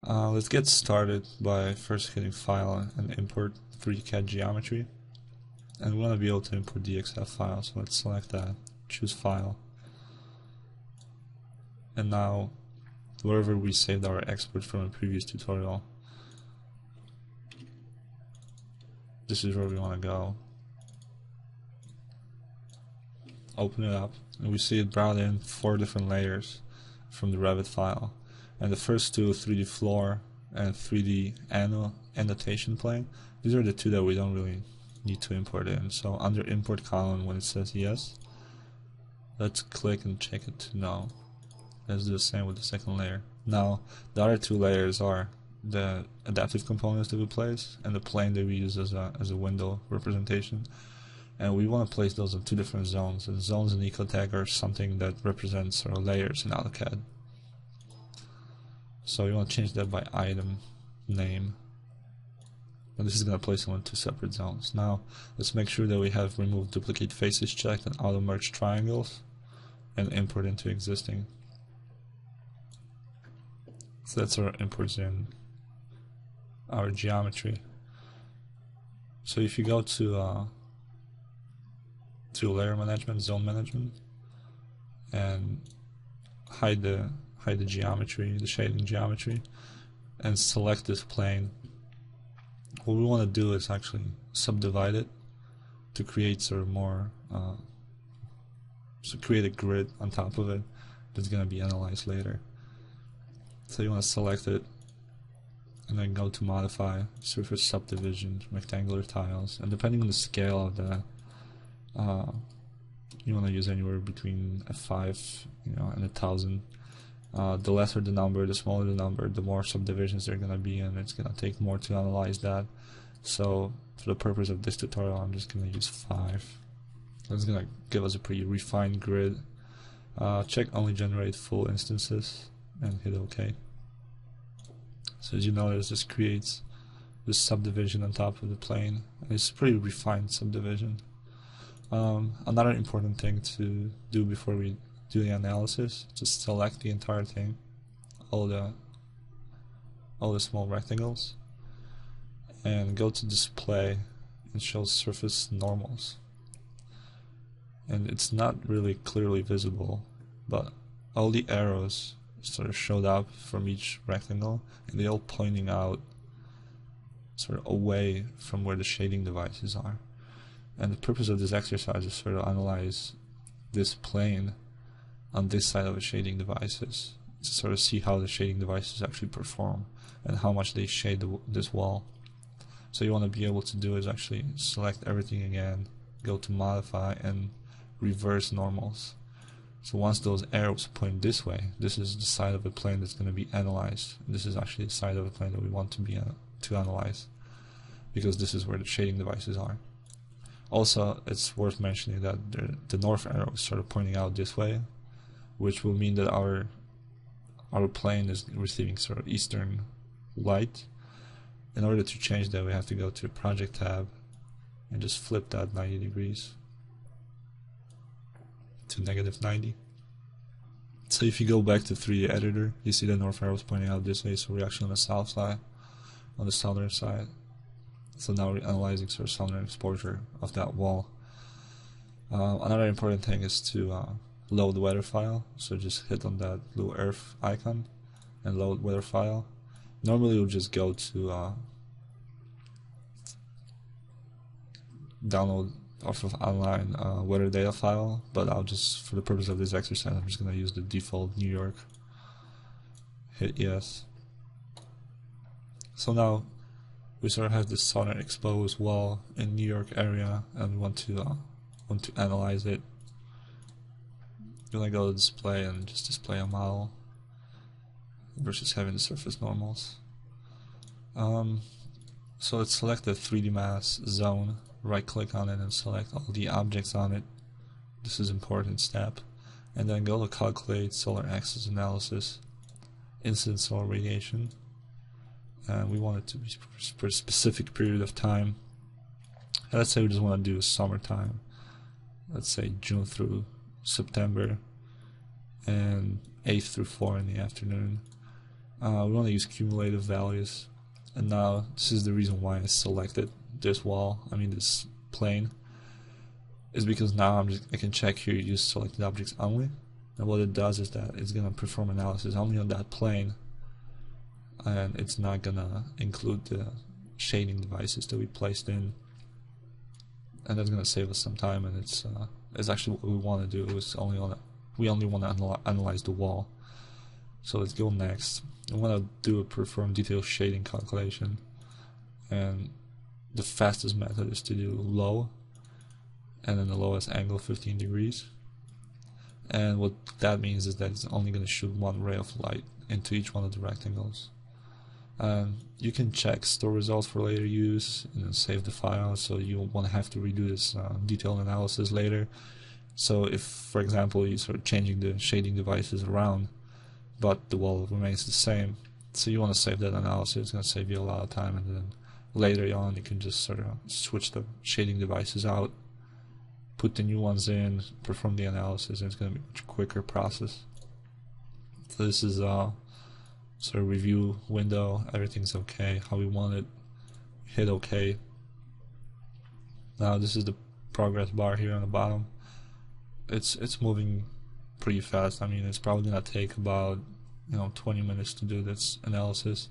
Let's get started by first hitting File and import 3D geometry. And we want to be able to import DXF file, so let's select that, choose File. And now, wherever we saved our export from a previous tutorial, this is where we want to go. Open it up, and we see it brought in 4 different layers from the Revit file. And the first two, 3D floor and 3D annotation plane, these are the two that we don't really need to import in. So under import column, when it says yes, let's click and check it to no. Let's do the same with the second layer. Now the other 2 layers are the adaptive components that we place and the plane that we use as a window representation. And we want to place those in 2 different zones. And zones in Ecotect are something that represents sort of layers in AutoCAD. So you want to change that by item name. And this is going to place them in 2 separate zones. Now let's make sure that we have remove duplicate faces checked and auto merge triangles and import into existing. So that's our imports in our geometry. So if you go to layer management, zone management, and hide the geometry, the shading geometry, and select this plane, what we want to do is actually subdivide it to create sort of more, so create a grid on top of it that's going to be analyzed later. So you want to select it and then go to modify, surface subdivision, rectangular tiles, and depending on the scale of that, you want to use anywhere between a 5, and 1,000. The lesser the number, the smaller the number, the more subdivisions they're going to be, and it's going to take more to analyze that. So for the purpose of this tutorial, I'm just going to use 5. That's going to give us a pretty refined grid. Check only generate full instances and hit OK. So as you notice, this creates this subdivision on top of the plane, and it's a pretty refined subdivision. Another important thing to do before we do the analysis, just select the entire thing, all the small rectangles, and go to display and show surface normals. And it's not really clearly visible, but all the arrows sort of showed up from each rectangle, and they're all pointing out sort of away from where the shading devices are. And the purpose of this exercise is sort of analyze this plane on this side of the shading devices to sort of see how the shading devices actually perform and how much they shade this wall. So you want to be able to do is actually select everything again, go to modify and reverse normals. So once those arrows point this way, this is the side of the plane that's going to be analyzed. This is actually the side of the plane that we want to analyze, because this is where the shading devices are. Also, it's worth mentioning that the north arrow is sort of pointing out this way, which will mean that our plane is receiving sort of eastern light. In order to change that, we have to go to Project tab and just flip that 90 degrees to -90. So if you go back to 3D editor, you see the north arrow is pointing out this way, so we're actually on the south side, on the southern side. So now we're analyzing sort of southern exposure of that wall. Another important thing is to load the weather file. So just hit on that blue earth icon and load weather file. Normally you'll just go to download off of online weather data file, but I'll just, for the purpose of this exercise, I'm just going to use the default New York. Hit yes. So now we sort of have this southern exposed wall in New York area, and we want to analyze it. You want to go to display and just display a model versus having the surface normals. So let's select the 3D mass zone, right click on it and select all the objects on it. This is an important step. And then go to calculate solar axis analysis, incident solar radiation. And we want it to be for a specific period of time. And let's say we just want to do summertime. Let's say June through September and 8 through 4 in the afternoon. We want to use cumulative values, and now this is the reason why I selected this wall, this plane, is because now I can check here use selected objects only, and what it does is that it's gonna perform analysis only on that plane, and it's not gonna include the shading devices that we placed in, and that's gonna save us some time. And it's actually what we want to do. We only want to analyze the wall. So let's go next. I want to perform detailed shading calculation, and the fastest method is to do low, and then the lowest angle 15 degrees. And what that means is that it's only going to shoot one ray of light into each one of the rectangles. And you can check store results for later use and then save the file, so you won't have to redo this detailed analysis later. So if, for example, you start changing the shading devices around, but the wall remains the same, so you want to save that analysis. It's going to save you a lot of time, and then later on you can just sort of switch the shading devices out, put the new ones in, perform the analysis, and it's going to be a much quicker process. So this is sort of review window. Everything's okay how we want it. Hit OK. Now this is the progress bar here on the bottom. It's moving pretty fast. It's probably gonna take about 20 minutes to do this analysis.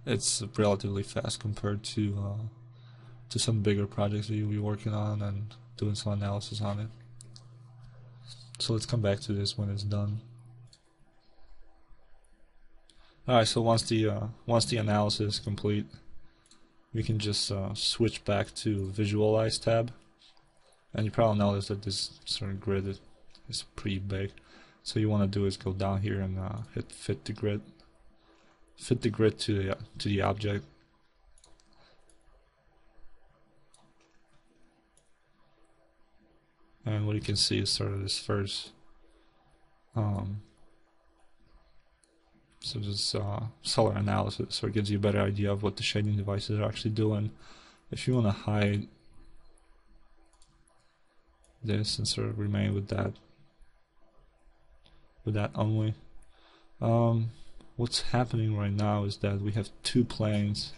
It's relatively fast compared to some bigger projects that you'll be working on and doing some analysis on it. So let's come back to this when it's done. Alright, so once the analysis is complete, we can just switch back to Visualize tab, and you probably notice that this sort of grid is pretty big. So you want to do is go down here and hit Fit the Grid. Fit the grid to the object. And what you can see is sort of this first so just solar analysis, so it gives you a better idea of what the shading devices are actually doing. If you want to hide this and sort of remain with that only, what's happening right now is that we have two planes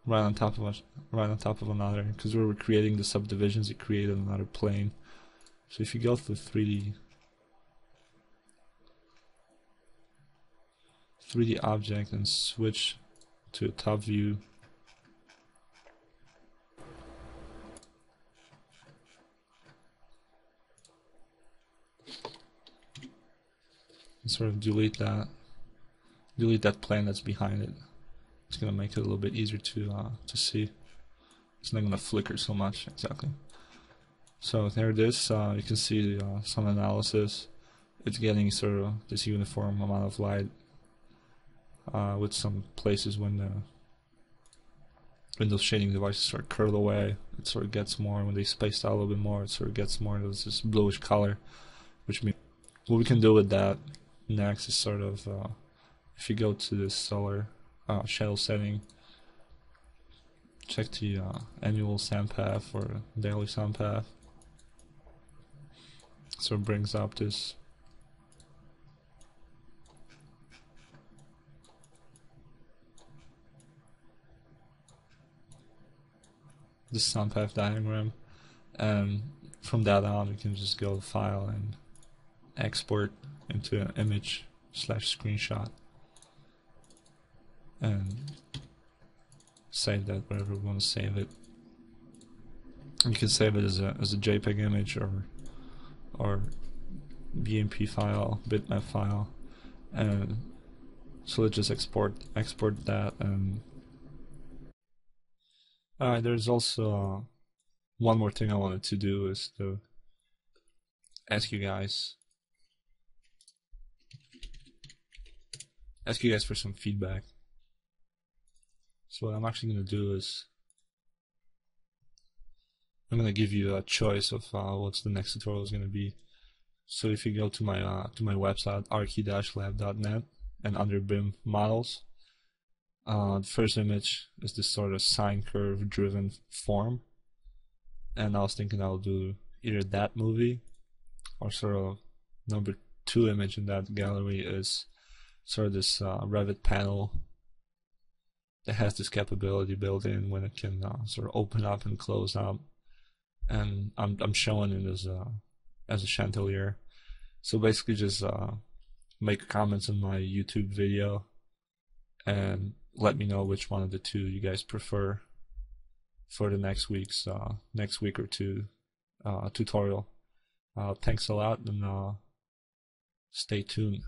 right on top of another, because we're creating the subdivisions. It created another plane. So if you go through 3D object and switch to top view, and sort of delete that plane that's behind it. It's gonna make it a little bit easier to see. It's not gonna flicker so much. Exactly. So there it is. You can see some analysis. It's getting sort of this uniform amount of light, with some places when those shading devices sort of curl away, it sort of gets more. When they spaced out a little bit more, it sort of gets more of this bluish color. Which means what we can do with that next is sort of, if you go to this solar shadow setting, check the annual sand path or daily sand path. So it brings up this sand path diagram, and from that on we can just go to File and Export into an image/screenshot and save that wherever we want to save it. You can save it as a JPEG image or BMP file, bitmap file, and so let's just export that. And alright, there's also one more thing I wanted to do, is to ask you guys for some feedback. So what I'm actually going to do is I'm going to give you a choice of what's the next tutorial is going to be. So if you go to my website archi-lab.net and under BIM models, the first image is this sort of sine curve driven form, and I was thinking I'll do either that movie or sort of number 2 image in that gallery is sort of this Revit panel that has this capability built in when it can sort of open up and close up, and I'm showing it as a chandelier. So basically, just make comments on my YouTube video and let me know which one of the two you guys prefer for the next week or two tutorial. Thanks a lot, and stay tuned.